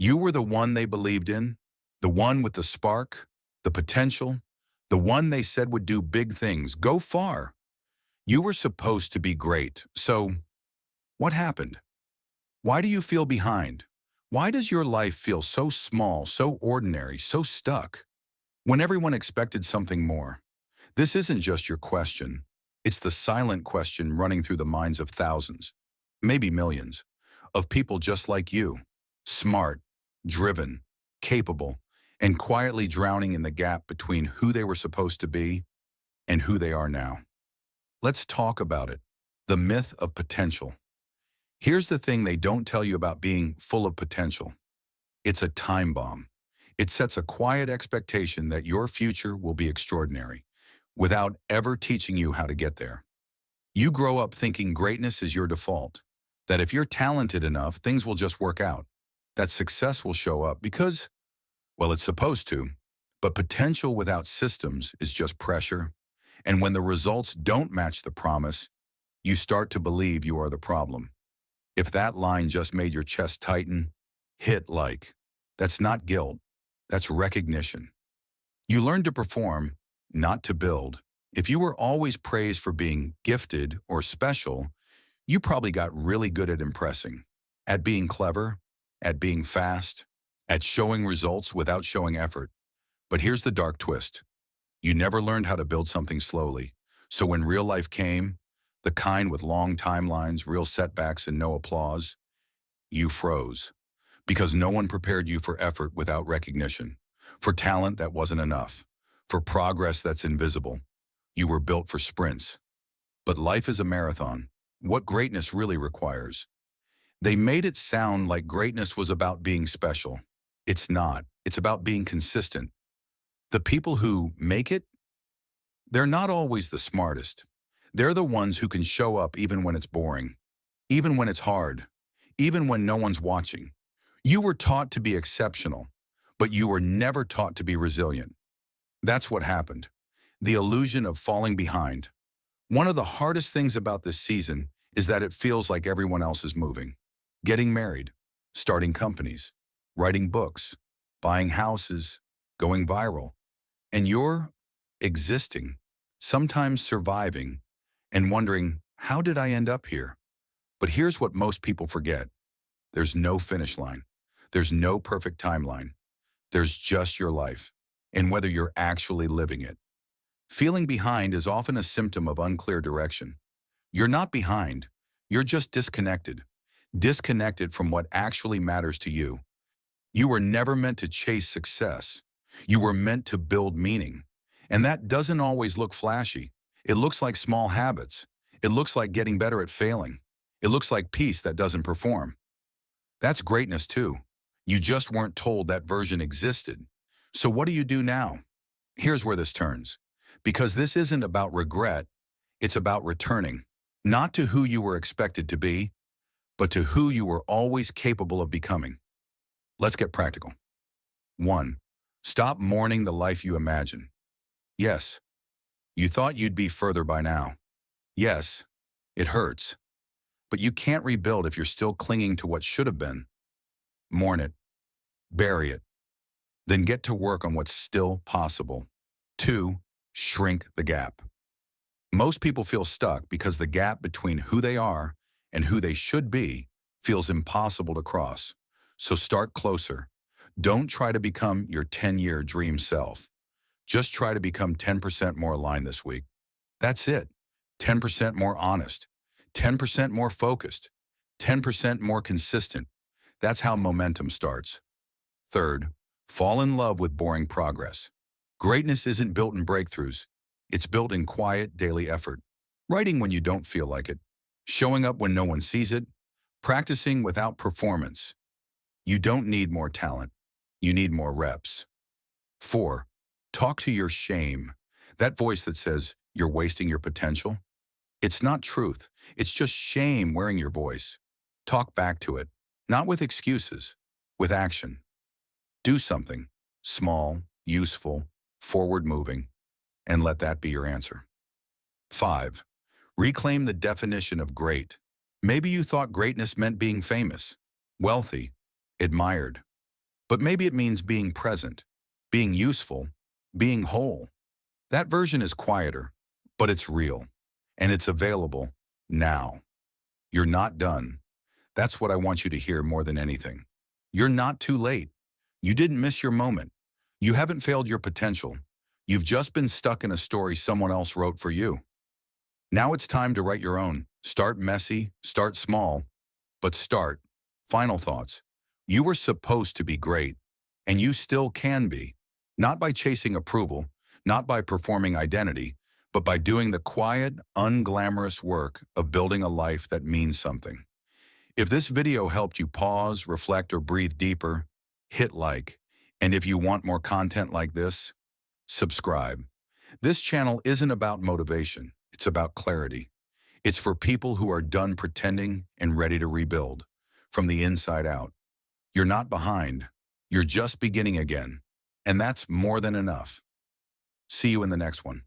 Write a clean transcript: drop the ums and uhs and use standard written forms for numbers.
You were the one they believed in, the one with the spark, the potential, the one they said would do big things, go far. You were supposed to be great. So, what happened? Why do you feel behind? Why does your life feel so small, so ordinary, so stuck, when everyone expected something more? This isn't just your question. It's the silent question running through the minds of thousands, maybe millions, of people just like you, smart, driven, capable, and quietly drowning in the gap between who they were supposed to be and who they are now. Let's talk about it. The myth of potential. Here's the thing they don't tell you about being full of potential. It's a time bomb. It sets a quiet expectation that your future will be extraordinary, without ever teaching you how to get there. You grow up thinking greatness is your default, that if you're talented enough, things will just work out, that success will show up because, well, it's supposed to, but potential without systems is just pressure. And when the results don't match the promise, you start to believe you are the problem. If that line just made your chest tighten, hit like. That's not guilt, that's recognition. You learn to perform, not to build. If you were always praised for being gifted or special, you probably got really good at impressing, at being clever, at being fast, at showing results without showing effort. But here's the dark twist. You never learned how to build something slowly. So when real life came, the kind with long timelines, real setbacks, and no applause, you froze. Because no one prepared you for effort without recognition, for talent that wasn't enough, for progress that's invisible. You were built for sprints. But life is a marathon. What greatness really requires. They made it sound like greatness was about being special. It's not. It's about being consistent. The people who make it, they're not always the smartest. They're the ones who can show up even when it's boring, even when it's hard, even when no one's watching. You were taught to be exceptional, but you were never taught to be resilient. That's what happened. The illusion of falling behind. One of the hardest things about this season is that it feels like everyone else is moving. Getting married, starting companies, writing books, buying houses, going viral. And you're existing, sometimes surviving, and wondering, how did I end up here? But here's what most people forget. There's no finish line. There's no perfect timeline. There's just your life, and whether you're actually living it. Feeling behind is often a symptom of unclear direction. You're not behind. You're just disconnected. Disconnected from what actually matters to you. You were never meant to chase success. You were meant to build meaning. And that doesn't always look flashy. It looks like small habits. It looks like getting better at failing. It looks like peace that doesn't perform. That's greatness too. You just weren't told that version existed. So what do you do now? Here's where this turns. Because this isn't about regret, it's about returning. Not to who you were expected to be, but to who you were always capable of becoming. Let's get practical. 1. Stop mourning the life you imagine. Yes, you thought you'd be further by now. Yes, it hurts. But you can't rebuild if you're still clinging to what should have been. Mourn it. Bury it. Then get to work on what's still possible. 2. Shrink the gap. Most people feel stuck because the gap between who they are and who they should be feels impossible to cross. So start closer. Don't try to become your 10-year dream self. Just try to become 10% more aligned this week. That's it. 10% more honest. 10% more focused. 10% more consistent. That's how momentum starts. 3. Fall in love with boring progress. Greatness isn't built in breakthroughs. It's built in quiet, daily effort. Writing when you don't feel like it. Showing up when no one sees it. Practicing without performance. You don't need more talent. You need more reps. 4. Talk to your shame. That voice that says you're wasting your potential. It's not truth. It's just shame wearing your voice. Talk back to it. Not with excuses, with action. Do something. Small, useful, forward-moving, and let that be your answer. 5. Reclaim the definition of great. Maybe you thought greatness meant being famous, wealthy, admired. But maybe it means being present, being useful, being whole. That version is quieter, but it's real, and it's available now. You're not done. That's what I want you to hear more than anything. You're not too late. You didn't miss your moment. You haven't failed your potential. You've just been stuck in a story someone else wrote for you. Now it's time to write your own. Start messy, start small, but start. Final thoughts. You were supposed to be great, and you still can be. Not by chasing approval, not by performing identity, but by doing the quiet, unglamorous work of building a life that means something. If this video helped you pause, reflect, or breathe deeper, hit like. And if you want more content like this, subscribe. This channel isn't about motivation, it's about clarity. It's for people who are done pretending and ready to rebuild from the inside out. You're not behind, you're just beginning again. And that's more than enough. See you in the next one.